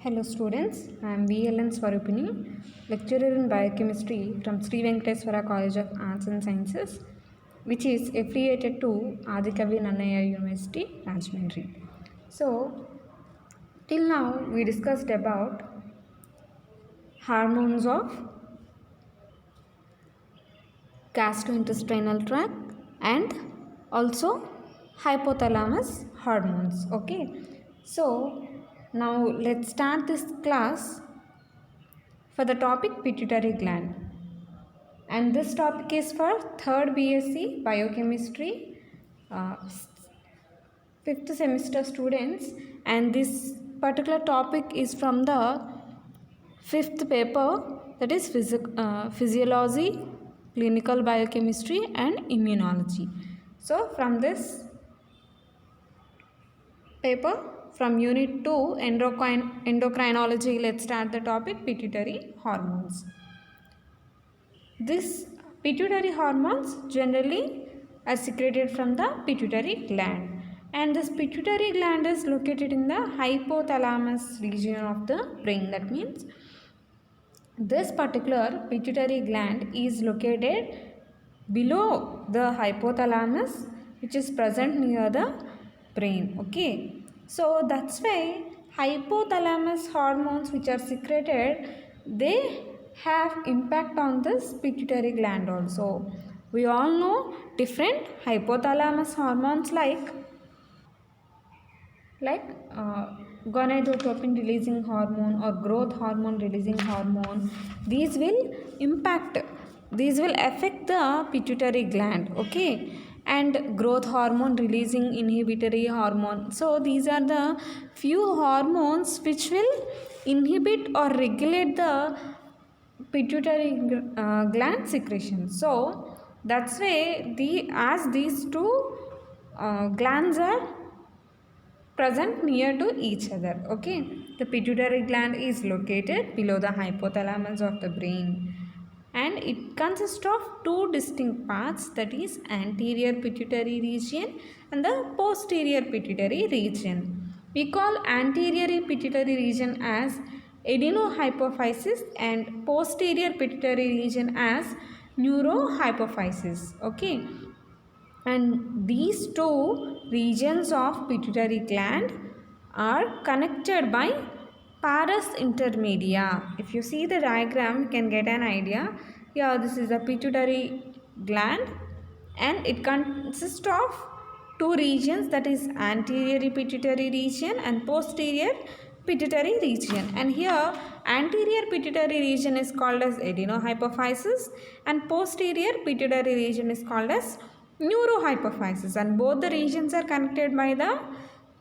Hello students, I am VLN Swarupini, lecturer in biochemistry from Sri Venkateswara College of Arts and Sciences, which is affiliated to Adikavi Nannaya University, Rajahmundry. So, till now we discussed about hormones of gastrointestinal tract and also hypothalamus hormones. Okay, so now let's start this class for the topic pituitary gland, and this topic is for 3rd BSc biochemistry, 5th semester students, and this particular topic is from the 5th paper, that is physiology, clinical biochemistry and immunology. So from this paper, from unit 2 endocrinology, let's start the topic pituitary hormones. This pituitary hormones generally are secreted from the pituitary gland, and this pituitary gland is located in the hypothalamus region of the brain. That means this particular pituitary gland is located below the hypothalamus, which is present near the brain. Okay, so that's why hypothalamus hormones which are secreted, they have impact on this pituitary gland also. We all know different hypothalamus hormones like gonadotropin releasing hormone or growth hormone releasing hormone. These will affect the pituitary gland. Okay, and growth hormone releasing inhibitory hormone. So these are the few hormones which will inhibit or regulate the pituitary gland secretion. So that's why as these two glands are present near to each other. Okay, the pituitary gland is located below the hypothalamus of the brain, and it consists of two distinct parts, that is anterior pituitary region and the posterior pituitary region. We call anterior pituitary region as adenohypophysis and posterior pituitary region as neurohypophysis. Okay, and these two regions of pituitary gland are connected by pars intermedia. If you see the diagram, you can get an idea. Here this is the pituitary gland, and it consists of two regions, that is anterior pituitary region and posterior pituitary region. And here anterior pituitary region is called as adenohypophysis and posterior pituitary region is called as neurohypophysis, and both the regions are connected by the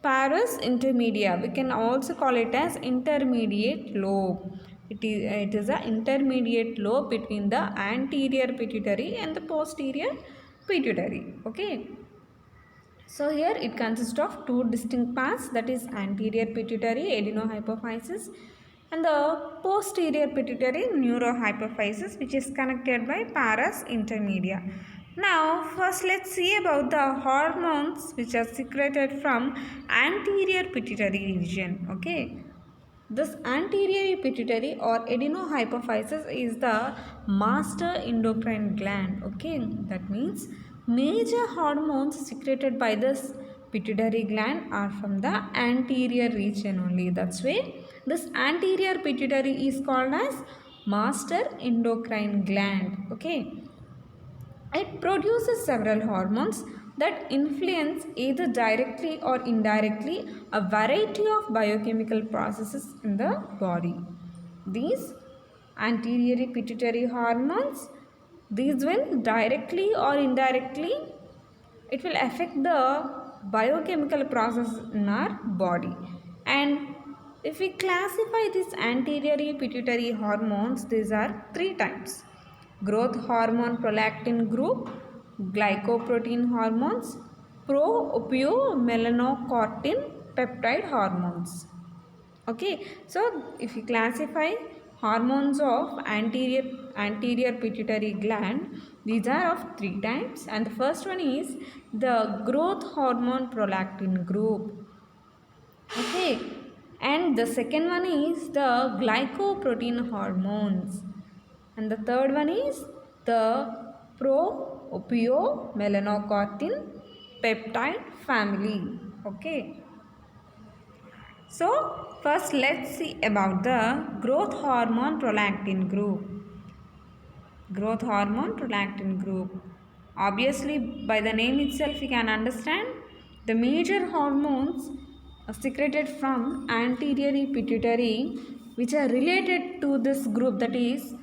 pars intermedia. We can also call it as intermediate lobe. It is an intermediate lobe between the anterior pituitary and the posterior pituitary. Okay, so here it consists of two distinct parts, that is anterior pituitary adenohypophysis and the posterior pituitary neurohypophysis, which is connected by pars intermedia. Now first let's see about the hormones which are secreted from anterior pituitary region. Okay, this anterior pituitary or adenohypophysis is the master endocrine gland. Okay, that means major hormones secreted by this pituitary gland are from the anterior region only. That's why this anterior pituitary is called as master endocrine gland. Okay, it produces several hormones that influence either directly or indirectly a variety of biochemical processes in the body. These anterior pituitary hormones, these will directly or indirectly, it will affect the biochemical process in our body. And if we classify these anterior pituitary hormones, these are three types: growth hormone prolactin group, glycoprotein hormones, pro-opiomelanocortin peptide hormones. Okay, so if you classify hormones of anterior pituitary gland, these are of three types, and the first one is the growth hormone prolactin group. Okay, And the second one is the glycoprotein hormones, and the third one is the pro-opiomelanocortin peptide family. Okay, so first let's see about the growth hormone prolactin group. Growth hormone prolactin group, obviously by the name itself we can understand the major hormones secreted from anterior pituitary which are related to this group, that is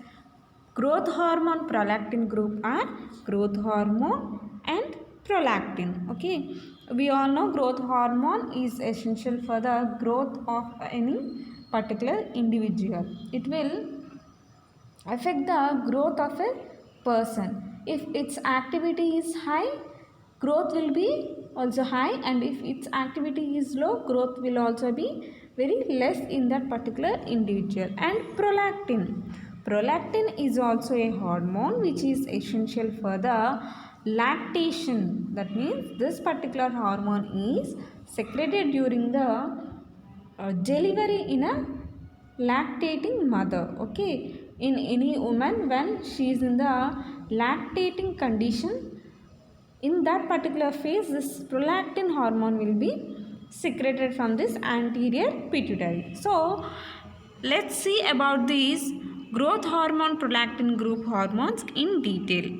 growth hormone prolactin group, are growth hormone and prolactin. Okay, we all know growth hormone is essential for the growth of any particular individual. It will affect the growth of a person. If its activity is high, growth will be also high, and if its activity is low, growth will also be very less in that particular individual. And prolactin is also a hormone which is essential for the lactation. That means this particular hormone is secreted during the delivery in a lactating mother. Okay, in any woman when she is in the lactating condition, in that particular phase this prolactin hormone will be secreted from this anterior pituitary. So let's see about these growth hormone prolactin group hormones in detail.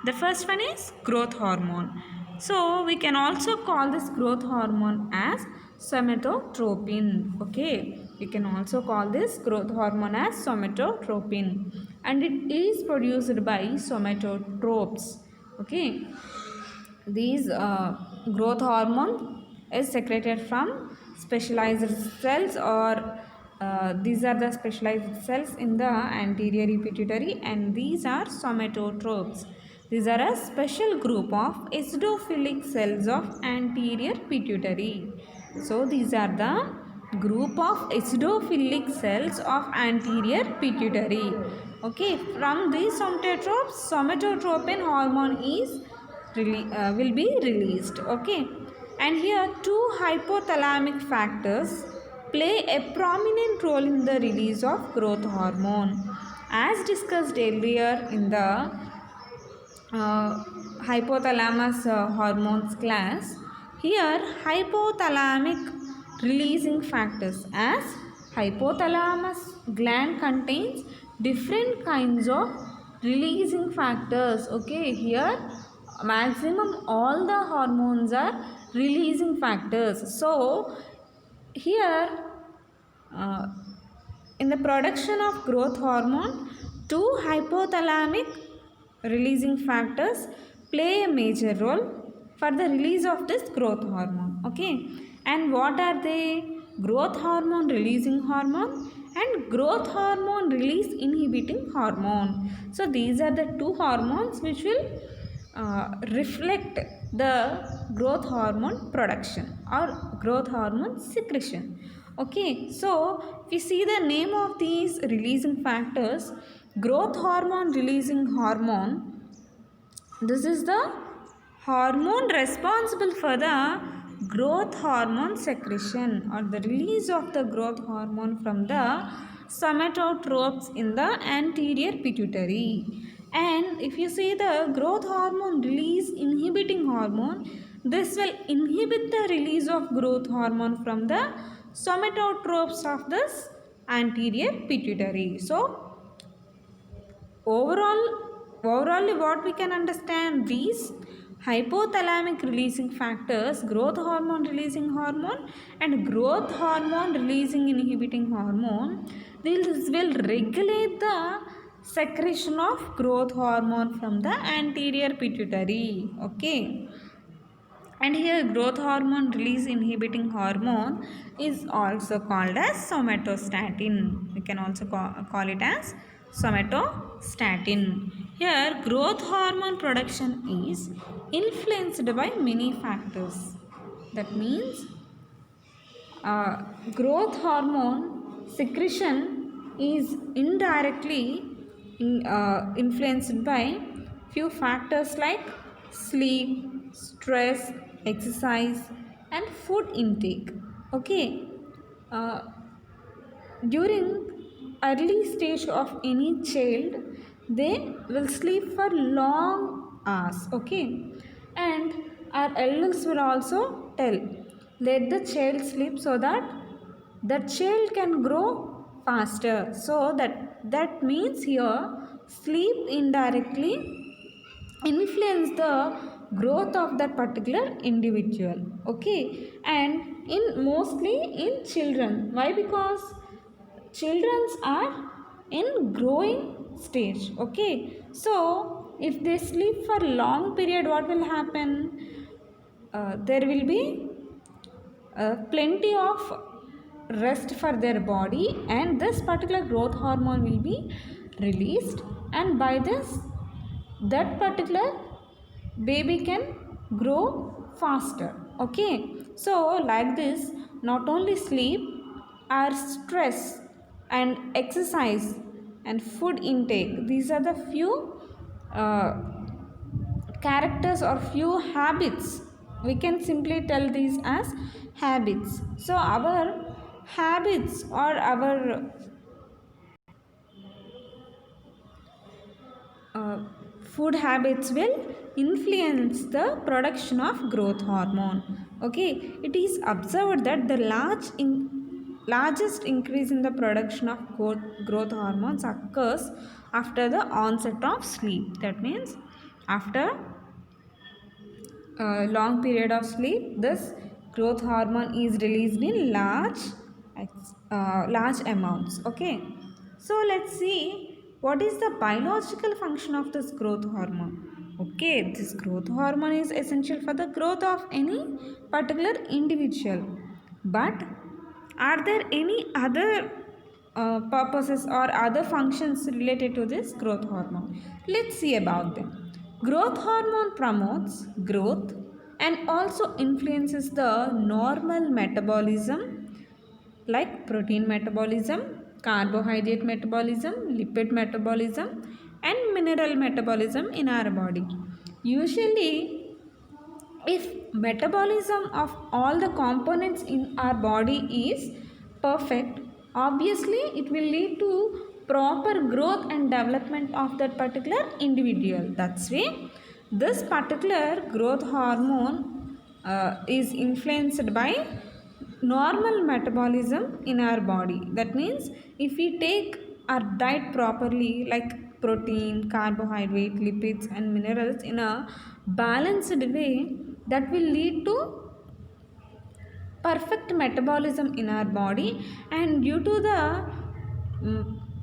The first one is growth hormone. So we can also call this growth hormone as somatotropin. Okay, you can also call this growth hormone as somatotropin, and it is produced by somatotropes. Okay, these growth hormone is secreted from specialized cells, or these are the specialized cells in the anterior pituitary, and these are somatotropes. These are a special group of acidophilic cells of anterior pituitary. So these are the group of acidophilic cells of anterior pituitary. Okay, from these somatotropin hormone is will be released. Okay, and here two hypothalamic factors play a prominent role in the release of growth hormone. As discussed earlier in the hypothalamus hormones class, here hypothalamic releasing factors, as hypothalamus gland contains different kinds of releasing factors. Okay, here maximum all the hormones are releasing factors. So here uh, in the production of growth hormone, two hypothalamic releasing factors play a major role for the release of this growth hormone. Okay, and what are they? Growth hormone releasing hormone and growth hormone release inhibiting hormone. So these are the two hormones which will reflect the growth hormone production or growth hormone secretion. Okay, so if you see the name of these releasing factors, growth hormone releasing hormone, this is the hormone responsible for the growth hormone secretion or the release of the growth hormone from the somatotropes in the anterior pituitary. And if you see the growth hormone release inhibiting hormone, this will inhibit the release of growth hormone from the somatotropes of this anterior pituitary. So overall what we can understand, these hypothalamic releasing factors, growth hormone releasing hormone and growth hormone releasing inhibiting hormone, this will regulate the secretion of growth hormone from the anterior pituitary. Okay, and here growth hormone release inhibiting hormone is also called as somatostatin. We can also call it as somatostatin. Here growth hormone production is influenced by many factors. That means growth hormone secretion is indirectly influenced by few factors like sleep, stress, exercise and food intake. Okay, during early stage of any child, they will sleep for long hours, okay. And our elders will also tell, let the child sleep so that the child can grow faster. So that means here sleep indirectly influence the growth of that particular individual, okay. And in mostly in children, why? Because children are in growing stage, okay. So if they sleep for long period, what will happen? There will be plenty of rest for their body, and this particular growth hormone will be released, and by this that particular baby can grow faster, okay. So like this, not only sleep, our stress and exercise and food intake, these are the few uh, characters or few habits. We can simply tell these as habits. So our habits or our uh, food habits will influence the production of growth hormone, okay. It is observed that the largest increase in the production of growth hormones occurs after the onset of sleep. That means after a long period of sleep, this growth hormone is released in large amounts, okay. So let's see what is the biological function of this growth hormone. Okay, this growth hormone is essential for the growth of any particular individual, but are there any other purposes or other functions related to this growth hormone? Let's see about them. Growth hormone promotes growth and also influences the normal metabolism like protein metabolism, carbohydrate metabolism, lipid metabolism, and mineral metabolism in our body. Usually, if metabolism of all the components in our body is perfect, obviously it will lead to proper growth and development of that particular individual. That's why this particular growth hormone is influenced by normal metabolism in our body. That means if we take our diet properly, like protein, carbohydrate, lipids, and minerals in a balanced way, that will lead to perfect metabolism in our body. And due to the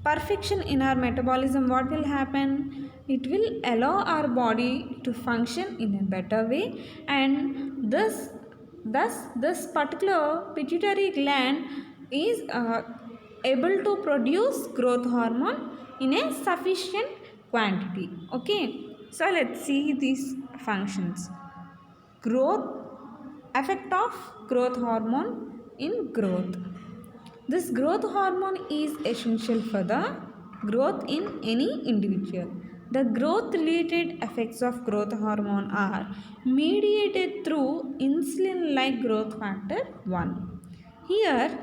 perfection in our metabolism, what will happen? It will allow our body to function in a better way, and this particular pituitary gland is able to produce growth hormone in a sufficient quantity, okay. So let's see these functions. Growth, effect of growth hormone in growth. This growth hormone is essential for the growth in any individual. The growth related effects of growth hormone are mediated through insulin like growth factor 1. Here,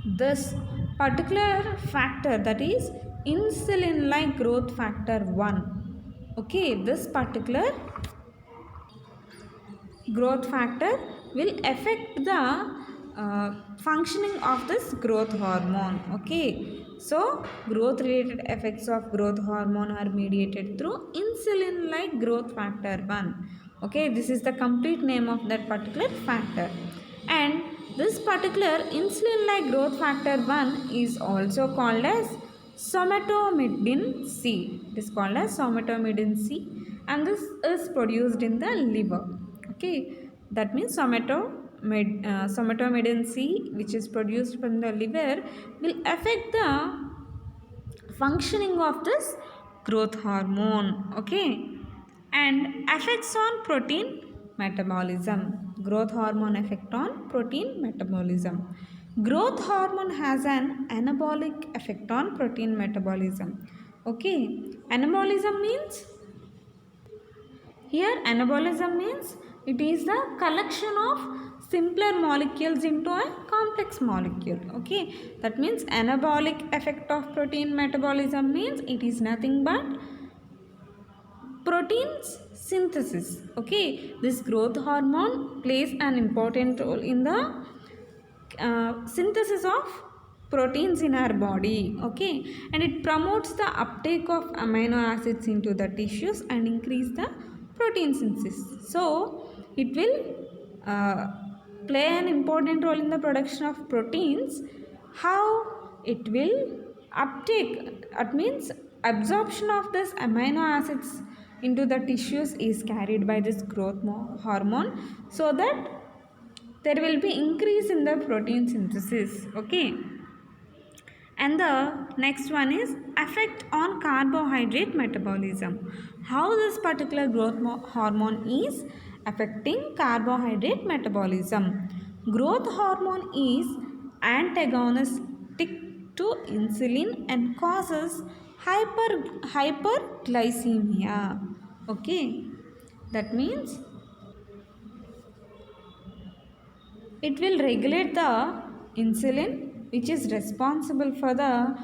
this particular factor, that is insulin like growth factor 1, okay, this particular growth factor will affect the functioning of this growth hormone, okay. So growth related effects of growth hormone are mediated through insulin like growth factor 1, okay. This is the complete name of that particular factor. And this particular insulin like growth factor 1 is also called as somatomedin C. It is called as somatomedin C, and this is produced in the liver, okay. That means somatomedin C, which is produced from the liver, will affect the functioning of this growth hormone, okay. And effects on protein metabolism. Growth hormone effect on protein metabolism. Growth hormone has an anabolic effect on protein metabolism, okay. Anabolism means, here anabolism means it is the collection of simpler molecules into a complex molecule. Okay, that means anabolic effect of protein metabolism means it is nothing but proteins synthesis. Okay, this growth hormone plays an important role in the synthesis of proteins in our body. Okay, and it promotes the uptake of amino acids into the tissues and increase the protein synthesis. So it will play an important role in the production of proteins. How it will uptake, it means absorption of this amino acids into the tissues is carried by this growth hormone, so that there will be increase in the protein synthesis. Okay, and the next one is effect on carbohydrate metabolism. How this particular growth hormone is affecting carbohydrate metabolism. Growth hormone is antagonistic to insulin and causes hyperglycemia. Okay, that means it will regulate the insulin, which is responsible for the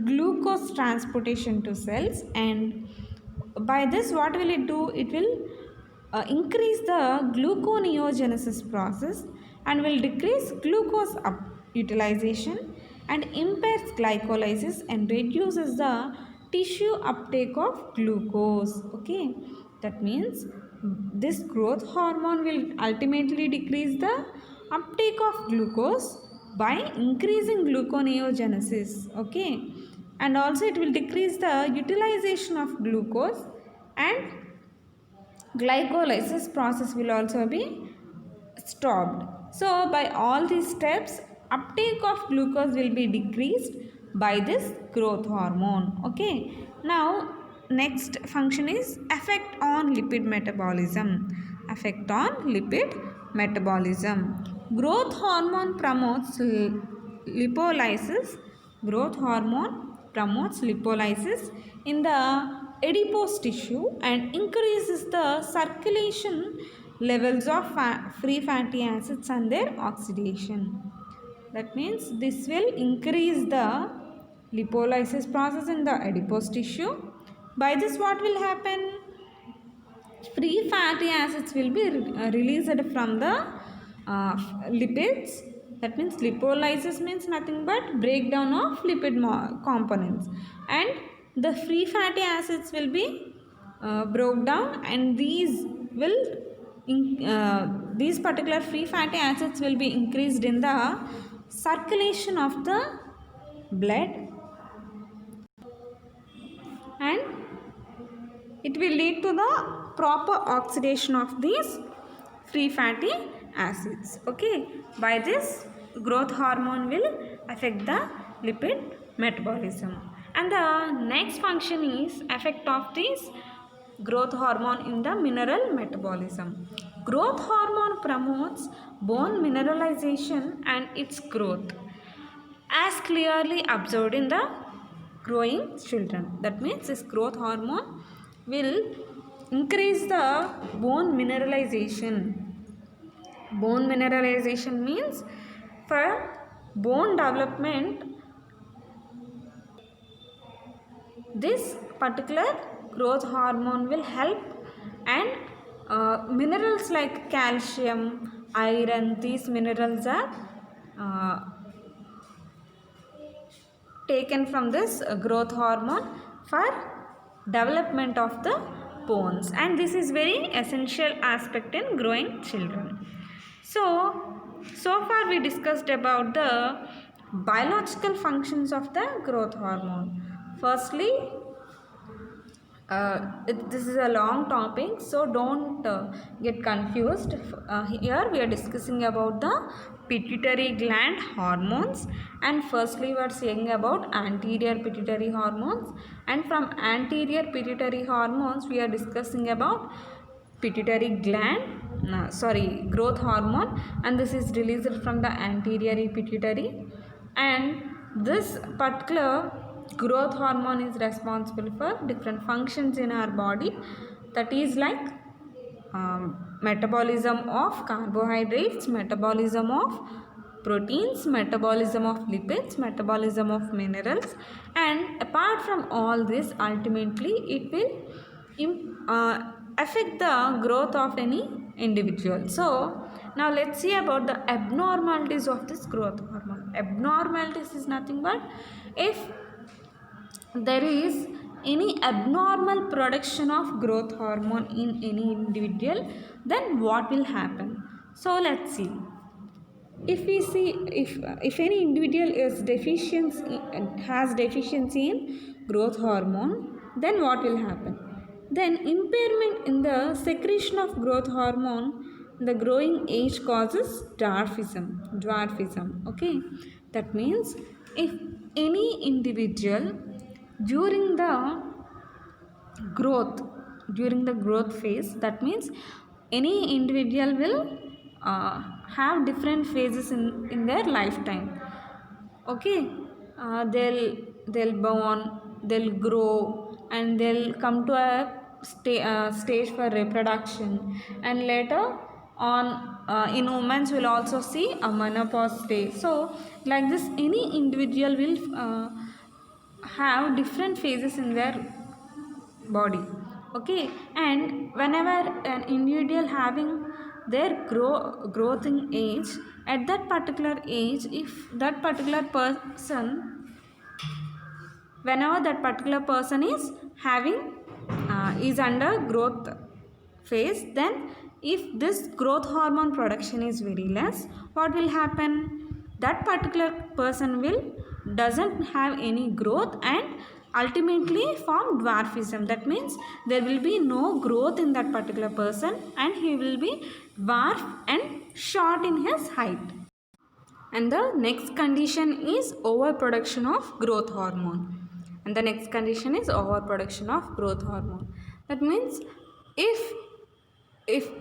glucose transportation to cells, and by this what will it do? It will increase the gluconeogenesis process and will decrease glucose utilization and impairs glycolysis and reduces the tissue uptake of glucose. Okay, that means this growth hormone will ultimately decrease the uptake of glucose by increasing gluconeogenesis. Okay, and also it will decrease the utilization of glucose, and glycolysis process will also be stopped. So by all these steps, uptake of glucose will be decreased by this growth hormone. Okay, now next function is effect on lipid metabolism. Effect on lipid metabolism. Growth hormone promotes lipolysis. Growth hormone promotes lipolysis in the adipose tissue and increases the circulation levels of free fatty acids and their oxidation. That means this will increase the lipolysis process in the adipose tissue. By this what will happen? Free fatty acids will be released from the lipids. That means lipolysis means nothing but breakdown of lipid components, and the free fatty acids will be broke down, and these particular free fatty acids will be increased in the circulation of the blood, and it will lead to the proper oxidation of these free fatty acids. Okay, by this growth hormone will affect the lipid metabolism. And the next function is effect of this growth hormone in the mineral metabolism. Growth hormone promotes bone mineralization and its growth, as clearly observed in the growing children. That means this growth hormone will increase the bone mineralization. Bone mineralization means for bone development, this particular growth hormone will help, and minerals like calcium, iron, these minerals are taken from this growth hormone for development of the bones, and this is very essential aspect in growing children. So far we discussed about the biological functions of the growth hormone. Firstly, this is a long topic, so don't get confused. Here we are discussing about the pituitary gland hormones, and firstly we are saying about anterior pituitary hormones, and from anterior pituitary hormones we are discussing about pituitary gland, growth hormone, and this is released from the anterior pituitary, and this particular growth hormone is responsible for different functions in our body, that is like metabolism of carbohydrates, metabolism of proteins, metabolism of lipids, metabolism of minerals, and apart from all this, ultimately it will affect the growth of any individual. So now let's see about the abnormalities of this growth hormone. Abnormalities is nothing but if there is any abnormal production of growth hormone in any individual, then what will happen? So let's see. If we see, if any individual is has deficiency in growth hormone, then what will happen? Then impairment in the secretion of growth hormone in the growing age causes dwarfism. Okay, that means if any individual during the growth phase, that means any individual will have different phases in their lifetime. Okay, they'll born, they'll grow, and they'll come to a stage for reproduction, and later on in women will also see a menopause stage. So like this, any individual will have different phases in their body. Okay, and whenever an individual having their growing age, at that particular age, if that particular person, whenever that particular person is having is under growth phase, then if this growth hormone production is very less, what will happen? That particular person will doesn't have any growth and ultimately form dwarfism. That means there will be no growth in that particular person and he will be dwarf and short in his height. And the next condition is overproduction of growth hormone. And the next condition is overproduction of growth hormone. That means if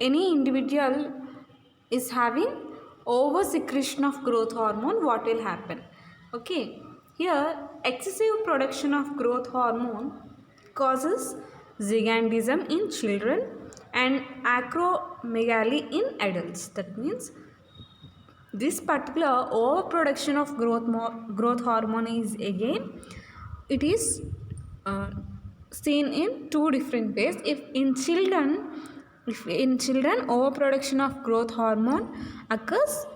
any individual is having over secretion of growth hormone, what will happen? Okay, here excessive production of growth hormone causes gigantism in children and acromegaly in adults. That means this particular overproduction of growth hormone is again, it is seen in two different ways. If in children overproduction of growth hormone occurs,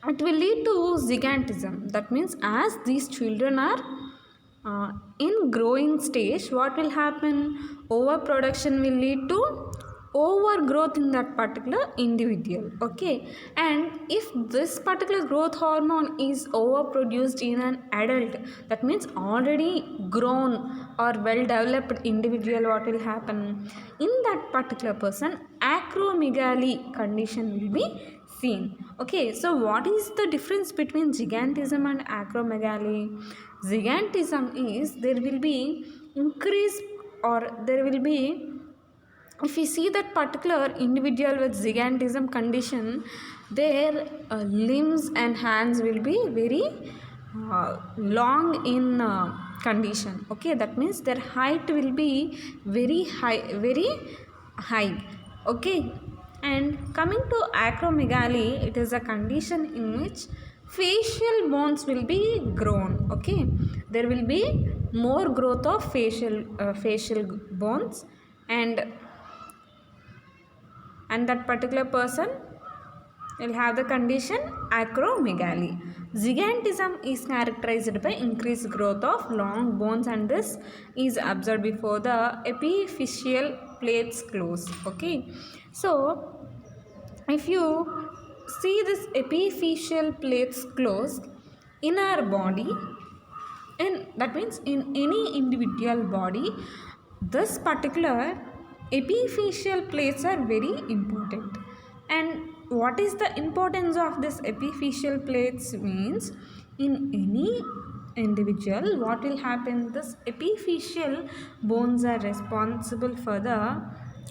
it will lead to gigantism. That means as these children are in growing stage, what will happen? Overproduction will lead to overgrowth in that particular individual. Okay, and if this particular growth hormone is overproduced in an adult, that means already grown or well developed individual, what will happen? In that particular person, acromegaly condition will be seen. Okay, so what is the difference between gigantism and acromegaly? Gigantism is there will be increase, or there will be, if you see that particular individual with gigantism condition, their limbs and hands will be very long in condition. Okay, that means their height will be very high. Okay, and coming to acromegaly, it is a condition in which facial bones will be grown. Okay, there will be more growth of facial bones, and that particular person will have the condition acromegaly. Gigantism is characterized by increased growth of long bones, and this is observed before the epiphyseal plates close. Okay, so if you see this epiphyseal plates closed in our body, and that means in any individual body, this particular epiphyseal plates are very important. And what is the importance of this epiphyseal plates means, in any individual, what will happen? This epiphyseal bones are responsible for the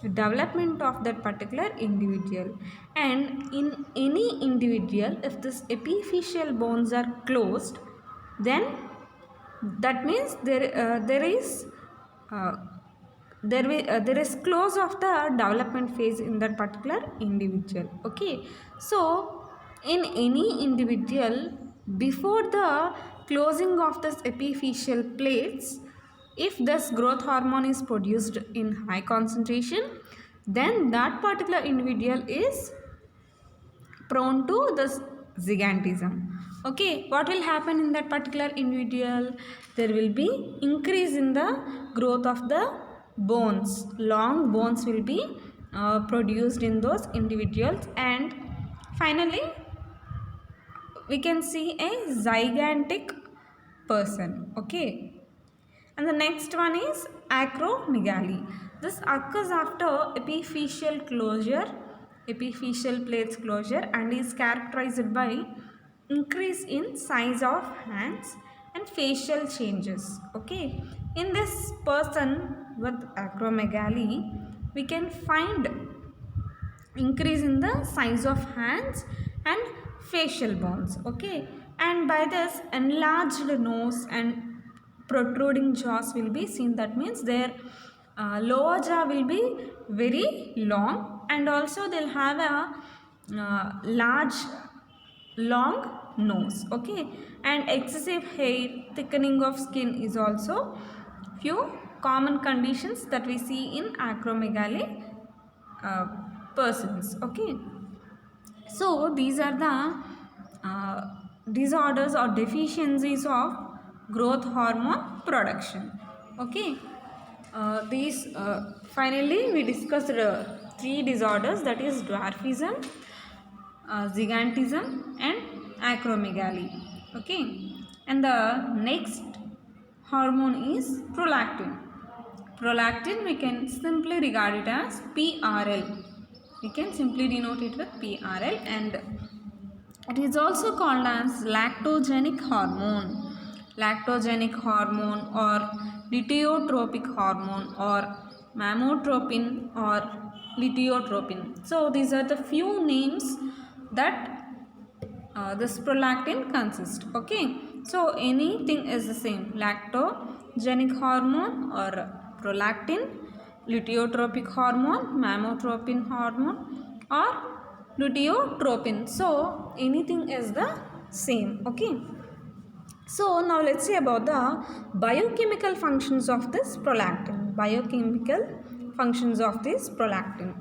development of that particular individual. And in any individual, if this epiphyseal bones are closed, then that means there is there is close of the development phase in that particular individual. Okay, so in any individual, before the closing of this epiphyseal plates, if this growth hormone is produced in high concentration, then that particular individual is prone to this gigantism. Okay, what will happen in that particular individual? There will be increase in the growth of the bones. Long bones will be produced in those individuals, and finally we can see a gigantic person. Okay, and the next one is acromegaly. This occurs after epiphyseal closure, epiphyseal plates closure, and is characterized by increase in size of hands and facial changes. Okay, in this person with acromegaly, we can find increase in the size of hands and facial bones. Okay, and by this enlarged nose and protruding jaws will be seen. That means their lower jaw will be very long, and also they'll have a large long nose. Okay, and excessive hair, thickening of skin is also few common conditions that we see in acromegaly persons. Okay, so these are the disorders or deficiencies of growth hormone production. Okay, these finally we discussed three disorders, that is dwarfism, gigantism and acromegaly. Okay, and the next hormone is prolactin. Prolactin we can simply regard it as PRL. We can simply denote it with PRL, and it is also called as lactogenic hormone. Lactogenic hormone or luteotropic hormone or mammotropin or luteotropin. So these are the few names that this prolactin consists. Okay, so anything is the same: lactogenic hormone or prolactin, luteotropic hormone, mammotropin hormone or luteotropin. So anything is the same. Okay, so now let's see about the biochemical functions of this prolactin. Biochemical functions of this prolactin.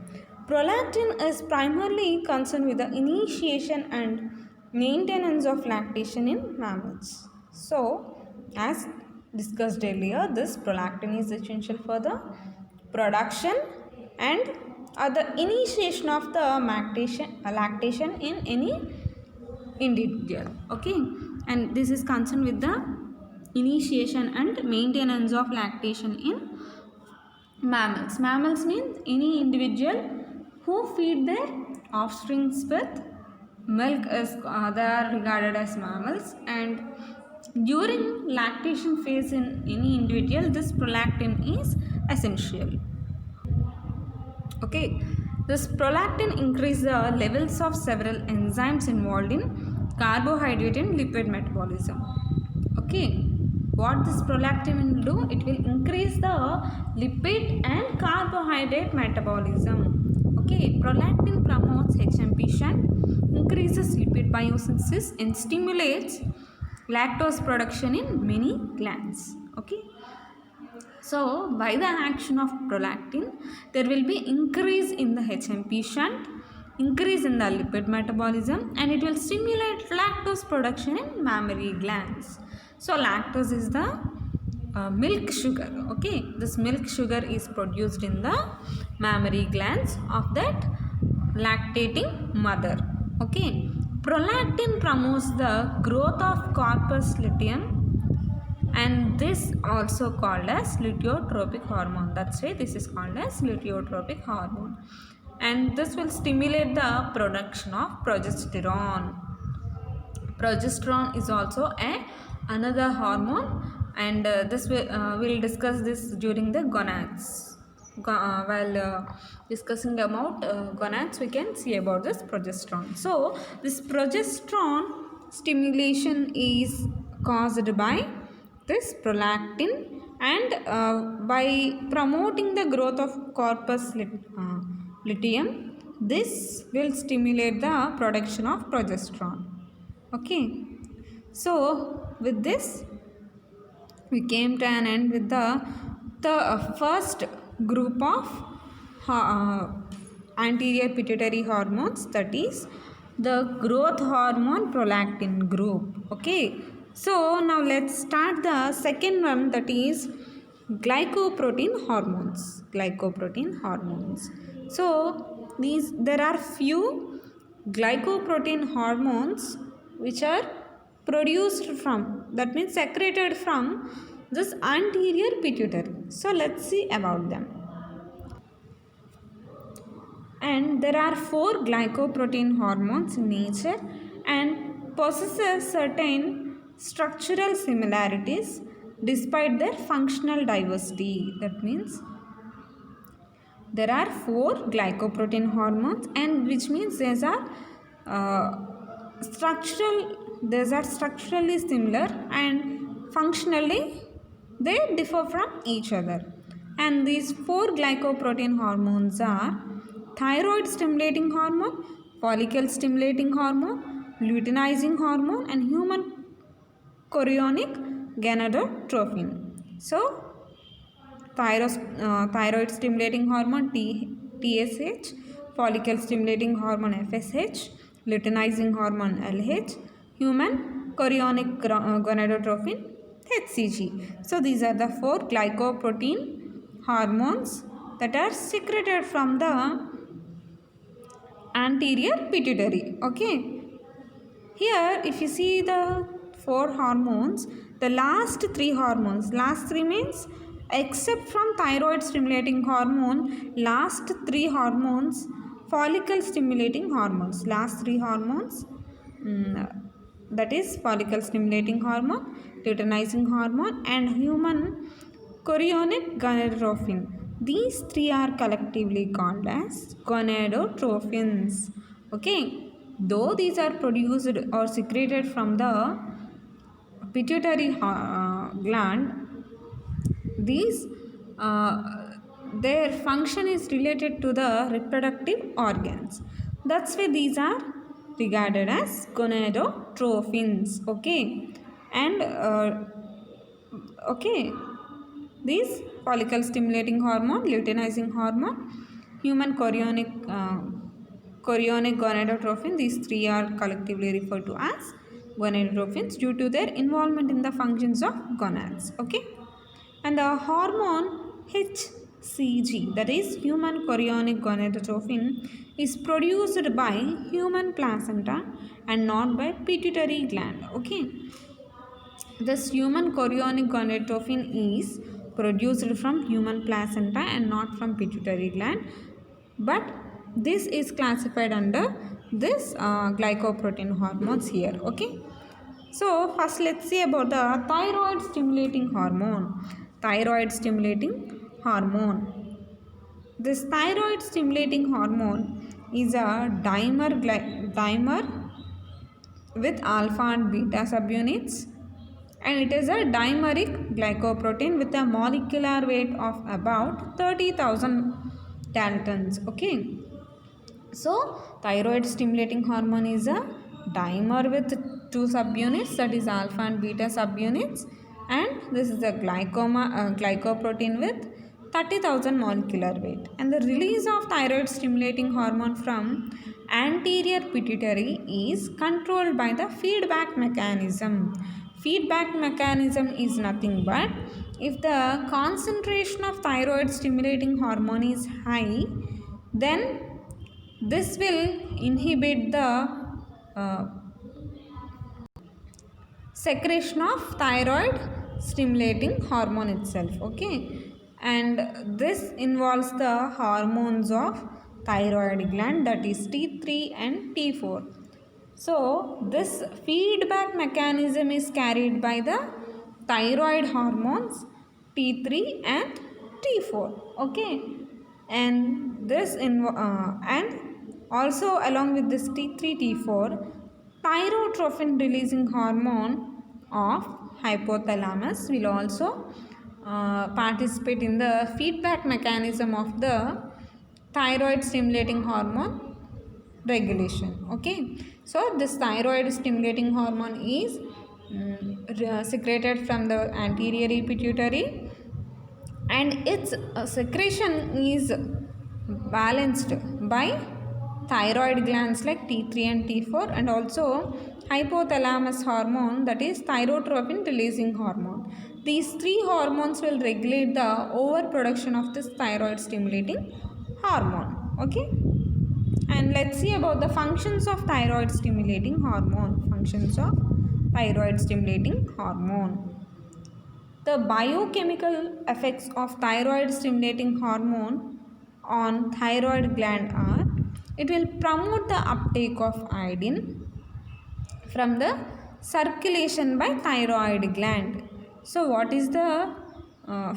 Prolactin is primarily concerned with the initiation and maintenance of lactation in mammals. So as discussed earlier, this prolactin is essential for the production and the initiation of the lactation in any individual. Okay, and this is concerned with the initiation and maintenance of lactation in mammals. Mammals means any individual who feed their offsprings with milk is they are regarded as mammals, and during lactation phase in any individual, this prolactin is essential. Okay, this prolactin increases the levels of several enzymes involved in carbohydrate and lipid metabolism. Okay, what this prolactin will do? It will increase the lipid and carbohydrate metabolism. Okay, prolactin promotes HMP shunt, increases lipid biosynthesis and stimulates lactose production in many glands. Okay, so by the action of prolactin, there will be increase in the HMP shunt, increase in the lipid metabolism, and it will stimulate lactose production in mammary glands. So lactose is the milk sugar. Okay, this milk sugar is produced in the mammary glands of that lactating mother. Okay, prolactin promotes the growth of corpus luteum, and this also called as luteotropic hormone. That's why this is called as luteotropic hormone, and this will stimulate the production of progesterone. Progesterone is also another hormone, and this we'll discuss this during the gonads. While discussing about gonads, we can see about this progesterone. So this progesterone stimulation is caused by this prolactin and by promoting the growth of luteum, this will stimulate the production of progesterone. Okay, so with this we came to an end with the first group of anterior pituitary hormones, that is the growth hormone prolactin group. Okay, so now let's start the second one, that is glycoprotein hormones. So there are few glycoprotein hormones which are produced from, that means secreted from, this anterior pituitary. So let's see about them. And there are 4 glycoprotein hormones in nature and possesses certain structural similarities despite their functional diversity. That means there are 4 glycoprotein hormones, and which means these are structurally similar and functionally they differ from each other. And these 4 glycoprotein hormones are thyroid stimulating hormone, follicle stimulating hormone, luteinizing hormone, and human chorionic gonadotropin. So thyroid stimulating hormone TSH, follicle stimulating hormone FSH, luteinizing hormone LH, human chorionic gonadotropin HCG. So these are the 4 glycoprotein hormones that are secreted from the anterior pituitary. Okay, here if you see the 4 hormones, the last 3 means except from thyroid stimulating hormone, last 3 hormones, follicle stimulating hormones, last 3 hormones, that is follicle stimulating hormone, luteinizing hormone, and human chorionic gonadotropin. These 3 are collectively called as gonadotropins. Okay, though these are produced or secreted from the pituitary gland, these their function is related to the reproductive organs. That's why these are regarded as gonadotropins. Okay, and these follicle stimulating hormone, luteinizing hormone, human chorionic gonadotropin, these 3 are collectively referred to as gonadotropins due to their involvement in the functions of gonads. Okay, and the hormone HCG, that is human chorionic gonadotropin, is produced by human placenta and not by pituitary gland. Okay, this human chorionic gonadotropin is produced from human placenta and not from pituitary gland, but this is classified under this glycoprotein hormones here. Okay, so first let's see about the thyroid stimulating hormone. This thyroid stimulating hormone is a dimer with alpha and beta subunits, and it is a dimeric glycoprotein with a molecular weight of about 30,000 daltons. Okay, so thyroid stimulating hormone is a dimer with 2 subunits, that is alpha and beta subunits, and this is a glycoprotein with 30,000 molecular weight. And the release of thyroid stimulating hormone from anterior pituitary is controlled by the feedback mechanism. Feedback mechanism is nothing but if the concentration of thyroid stimulating hormone is high, then this will inhibit the secretion of thyroid stimulating hormone itself. Okay, and this involves the hormones of thyroid gland, that is T3 and T4. So this feedback mechanism is carried by the thyroid hormones T3 and T4. Okay, and this and also along with this T3 T4, thyrotropin releasing hormone of hypothalamus will also participate in the feedback mechanism of the thyroid stimulating hormone regulation. Okay, so this thyroid stimulating hormone is secreted from the anterior pituitary, and its secretion is balanced by thyroid glands like T3 and T4, and also hypothalamus hormone, that is thyrotropin releasing hormone. These three hormones will regulate the overproduction of this thyroid stimulating hormone. Okay, and let's see about the functions of thyroid stimulating hormone. Functions of thyroid stimulating hormone. The biochemical effects of thyroid stimulating hormone on thyroid gland are: it will promote the uptake of iodine from the circulation by thyroid gland. So what is the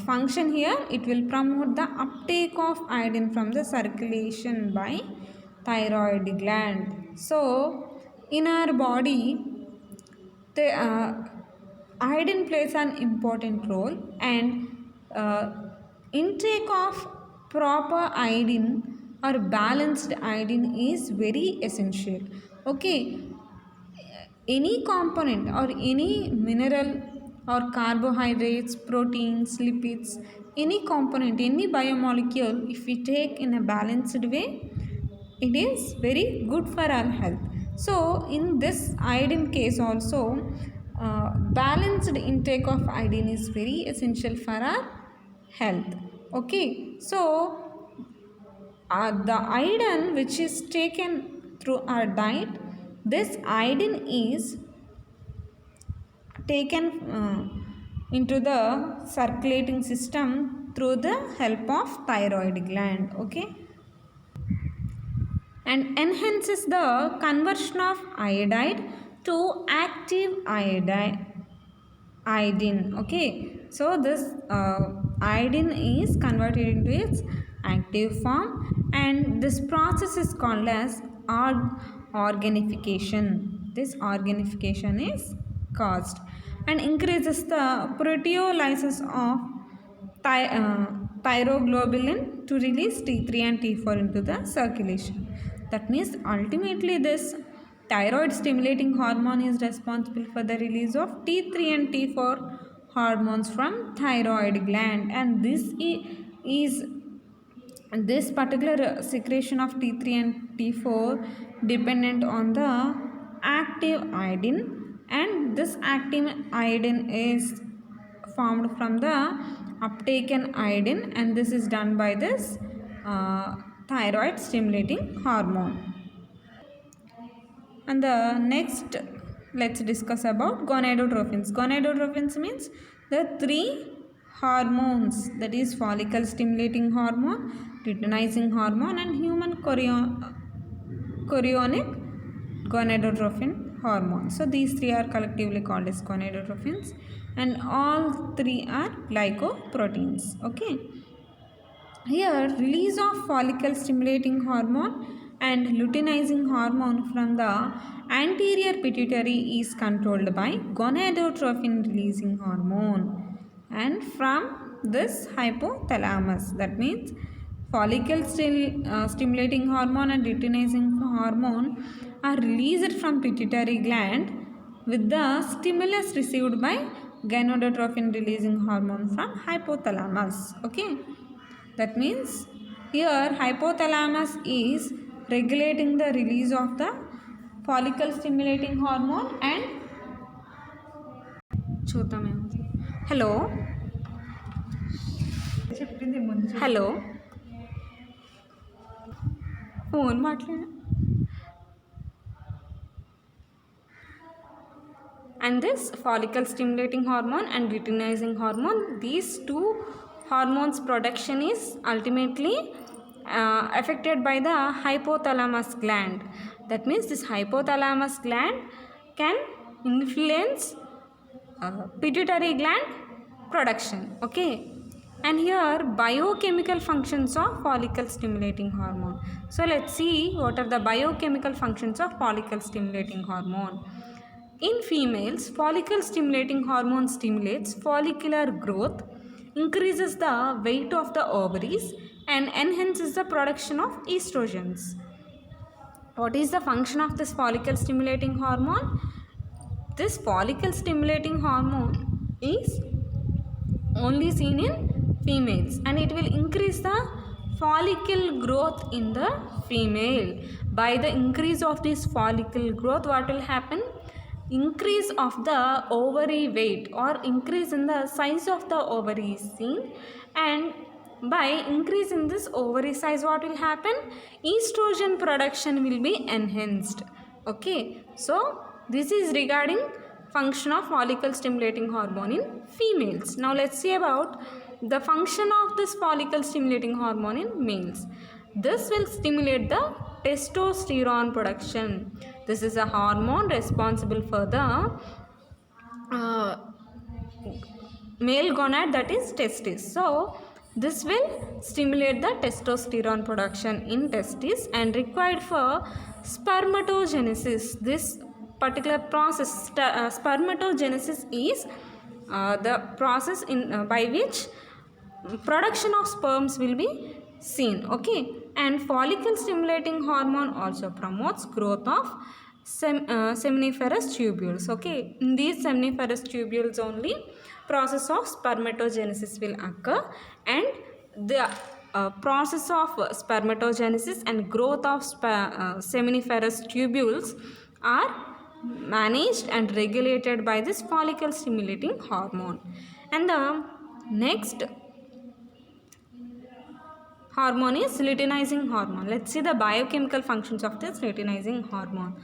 function here? It will promote the uptake of iodine from the circulation by thyroid gland. So in our body, the iodine plays an important role, and intake of proper iodine or balanced iodine is very essential. Okay, any component or any mineral or carbohydrates, proteins, lipids, any component, any biomolecule, if we take in a balanced way, it is very good for our health. So in this iodine case also, balanced intake of iodine is very essential for our health. Okay, so the iodine which is taken through our diet, this iodine is taken into the circulating system through the help of thyroid gland. Okay, and enhances the conversion of iodide to active iodine. Okay, so this iodine is converted into its active form, and this process is called as organification. This organification is caused and increases the proteolysis of thyroglobulin to release T3 and T4 into the circulation. That means ultimately this thyroid stimulating hormone is responsible for the release of T3 and T4 hormones from thyroid gland, and this particular secretion of T3 and T4 dependent on the active iodine, and this active iodine is formed from the uptaken iodine, and this is done by this thyroid stimulating hormone. And the next, let's discuss about gonadotrophins. Gonadotrophins means the three hormones, that is follicle stimulating hormone, luteinizing hormone, and human chorionic gonadotrophin hormone. So these three are collectively called as gonadotrophins, and all three are glycoproteins. Okay, here release of follicle stimulating hormone and luteinizing hormone from the anterior pituitary is controlled by gonadotrophin releasing hormone, and from this hypothalamus. That means follicle stimulating hormone and luteinizing hormone are released from pituitary gland with the stimulus received by gonadotrophin releasing hormone from hypothalamus. Okay, that means here hypothalamus is regulating the release of the follicle stimulating hormone and hello phone మాట్లాడు. And this follicle stimulating hormone and luteinizing hormone, these two hormones production is ultimately affected by the hypothalamus gland. That means this hypothalamus gland can influence pituitary gland production. Okay, and here biochemical functions of follicle stimulating hormone. So let's see what are the biochemical functions of follicle stimulating hormone. In females, follicle stimulating hormone stimulates follicular growth increases the weight of the ovaries and enhances the production of estrogens. What is the function of this follicle stimulating hormone? This follicle stimulating hormone is only seen in females and it will increase the follicle growth in the female. By the increase of this follicle growth, what will happen? Increase of the ovary weight or increase in the size of the ovary is seen, and by increase in this ovary size, what will happen? Estrogen production will be enhanced. Okay, so this is regarding function of follicle stimulating hormone in females. Now let's see about the function of this follicle stimulating hormone in males. This will stimulate the testosterone production. This is a hormone responsible for the male gonad, that is testis. So this will stimulate the testosterone production in testis and required for spermatogenesis. This particular process, spermatogenesis, is the process in by which production of sperms will be seen. Okay, and follicle stimulating hormone also promotes growth of seminiferous tubules. Okay, in these seminiferous tubules only process of spermatogenesis will occur, and the process of spermatogenesis and growth of seminiferous tubules are managed and regulated by this follicle stimulating hormone. And the next hormone is luteinizing hormone. Let's see the biochemical functions of this luteinizing hormone.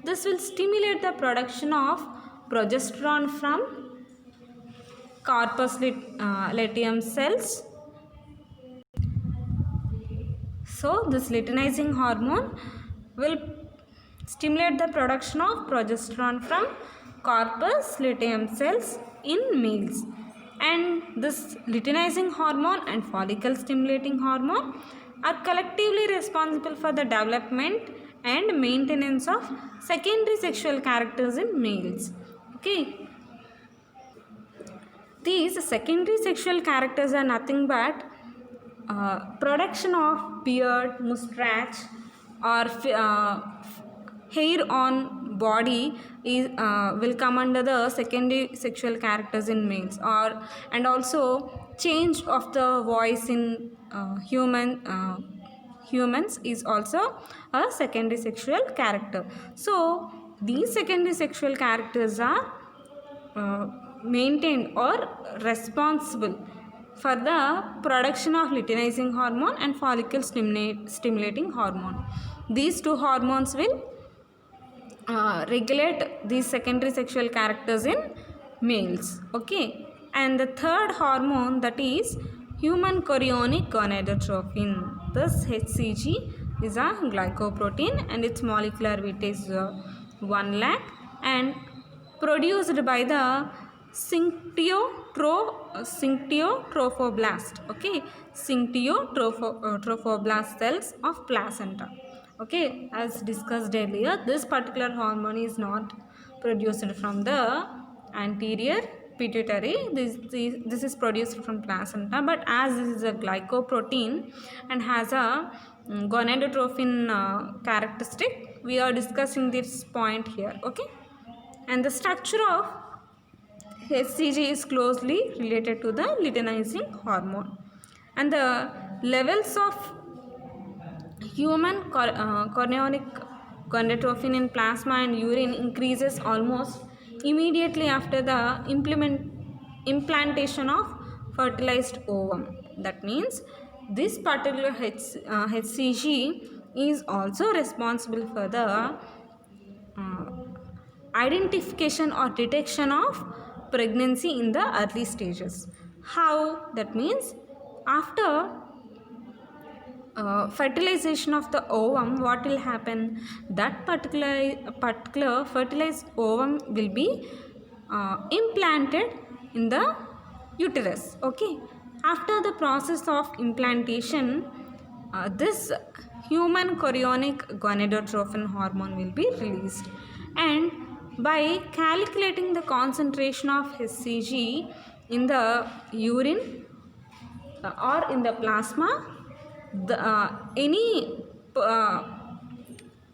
This will stimulate the production of progesterone from corpus luteum cells. So this luteinizing hormone will stimulate the production of progesterone from corpus luteum cells in males. And this luteinizing hormone and follicle stimulating hormone are collectively responsible for the development and maintenance of secondary sexual characters in males. Okay, these secondary sexual characters are nothing but production of beard, mustache, or hair on body is will come under the secondary sexual characters in males, or and also change of the voice in humans is also a secondary sexual character. So these secondary sexual characters are maintained or responsible for the production of luteinizing hormone and follicle stimulating hormone. These two hormones will regulate these secondary sexual characters in males. Okay, and the third hormone, that is human chorionic gonadotropin. This HCG is a glycoprotein and its molecular weight is 1 lakh and produced by the syncytiotrophoblasts. Okay, syncytiotrophoblasts cells of placenta. Okay, as discussed earlier, this particular hormone is not produced from the anterior pituitary. This is produced from placenta, but as this is a glycoprotein and has a gonadotropin characteristic, we are discussing this point here. Okay, and the structure of HCG is closely related to the luteinizing hormone, and the levels of human chorionic gonadotropin in plasma and urine increases almost immediately after the implantation of fertilized ovum. That means this particular HCG is also responsible for the identification or detection of pregnancy in the early stages. How? That means after fertilization of the ovum, what will happen? That particular fertilized ovum will be implanted in the uterus. Okay, after the process of implantation, this human chorionic gonadotropin hormone will be released, and by calculating the concentration of HCG in the urine or in the plasma,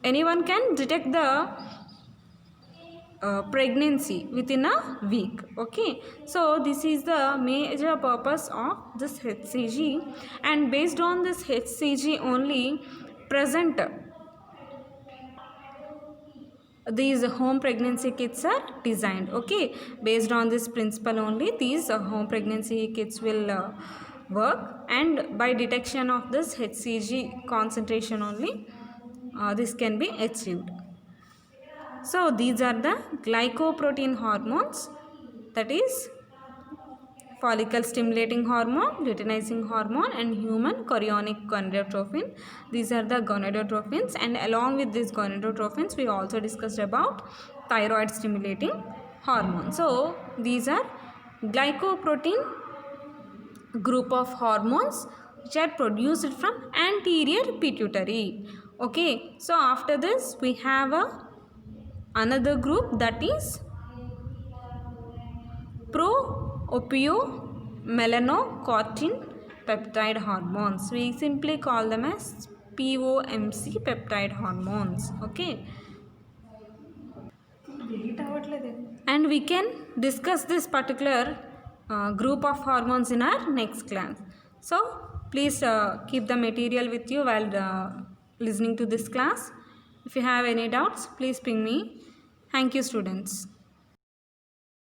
anyone can detect the pregnancy within a week. Okay, so this is the major purpose of this HCG, and based on this HCG only present these home pregnancy kits are designed. Okay, based on this principle only these home pregnancy kits will work, and by detection of this HCG concentration only this can be achieved. So these are the glycoprotein hormones, that is follicle stimulating hormone, luteinizing hormone, and human chorionic gonadotropin. These are the gonadotrophins, and along with these gonadotrophins we also discussed about thyroid stimulating hormone. So these are glycoprotein group of hormones which are produced from anterior pituitary. Okay, so after this we have another group, that is pro-opiomelanocortin peptide hormones. We simply call them as POMC peptide hormones. Okay, and we can discuss this particular group of hormones in our next class. So please keep the material with you while listening to this class. If you have any doubts, please ping me. Thank you, students.